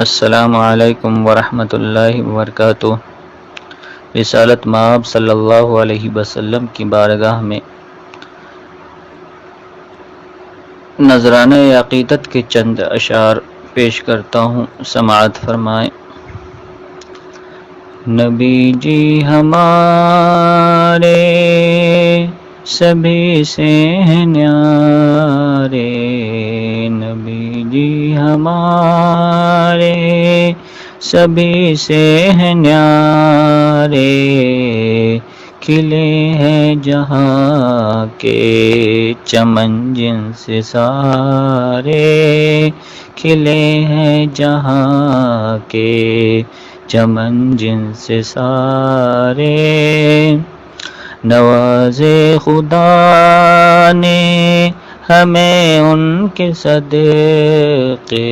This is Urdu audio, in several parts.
السلام علیکم ورحمۃ اللہ وبرکاتہ۔ رسالت مآب صلی اللہ علیہ وسلم کی بارگاہ میں نذرانہ عقیدت کے چند اشعار پیش کرتا ہوں، سماعت فرمائیں۔ نبی جی ہمارے سبھی سے ہیں نیارے، نبی جی ہمارے سبھی سے ہیں نیارے، کھلے ہیں جہاں کے چمن جن سے سارے، کھلے ہیں جہاں کے چمن جن سے سارے، نوازے خدا نے ہمیں ان کے صدقے،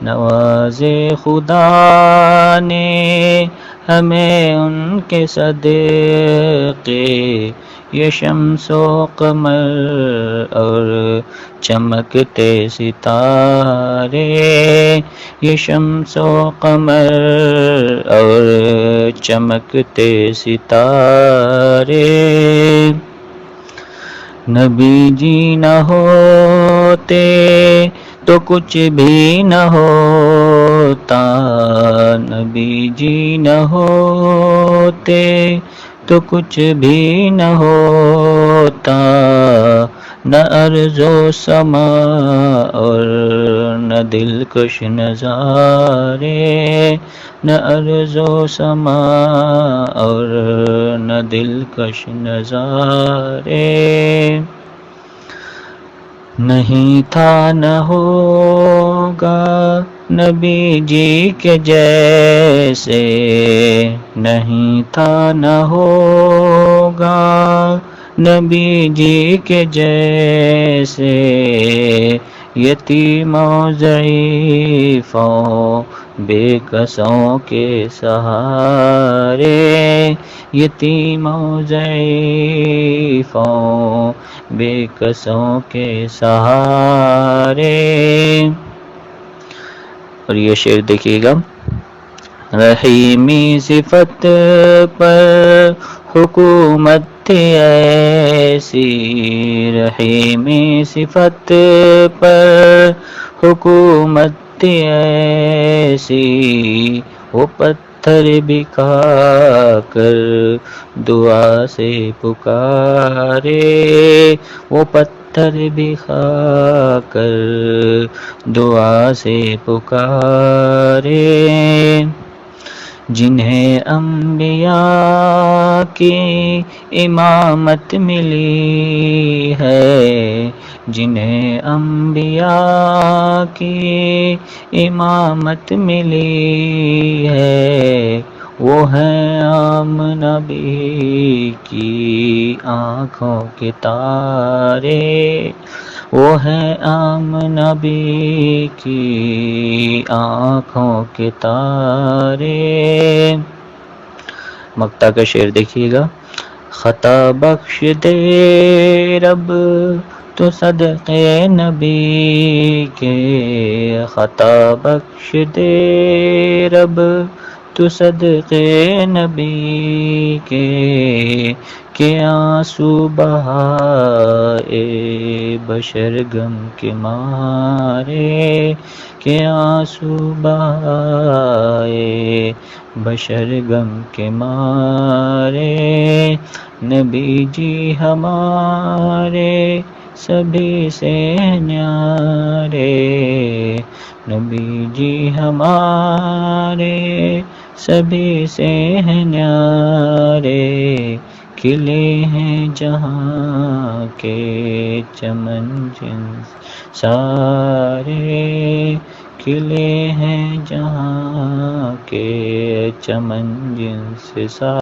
نوازے خدا نے ہمیں ان کے صدقے، یہ شمس و قمر اور چمکتے ستارے، یہ شمس و قمر اور چمکتے ستارے، نبی جی نہ ہوتے تو کچھ بھی نہ ہوتا، نبی جی نہ ہوتے تو کچھ بھی نہ ہوتا، نہ ارض و سما اور نہ دلکش نظارے، نہ ارض و سما اور نہ دلکش نظارے، نہیں تھا نہ ہوگا نبی جی کے جیسے، نہیں تھا نہ ہوگا نبی جی کے جیسے، یتیموں ضعیفوں بے کسوں کے سہارے، یتیموں ضعیفوں بے کسوں کے سہارے، اور یہ شعر دیکھیے گا۔ رحیمی صفت پر حکومت تھی ایسی، رحیمی صفت پر حکومت تھی ایسی، وہ پتھر بھی کھا کر دعا سے پکارے، وہ پتھر بھی کھا کر دعا سے پکارے، جنہیں انبیاء کی امامت ملی ہے، جنہیں انبیاء کی امامت ملی ہے، وہ ہیں عام نبی کی آنکھوں کے تارے، وہ ہیں عام نبی کی آنکھوں کے تارے، مقطع کا شعر دیکھیے گا۔ خطا بخش دے رب تو صدقے نبی کے، خطا بخش دے رب تو صدقے نبی کے، کہ آنسو بہائے بشر غم کے مارے، کہ آنسو بہائے بشر غم کے مارے، نبی جی ہمارے سبھی سے نیارے، نبی جی ہمارے سبھی سے نیارے، کھلے ہیں جہاں کے چمن جن سارے، کھلے ہیں جہاں کے چمن جن سے سارے۔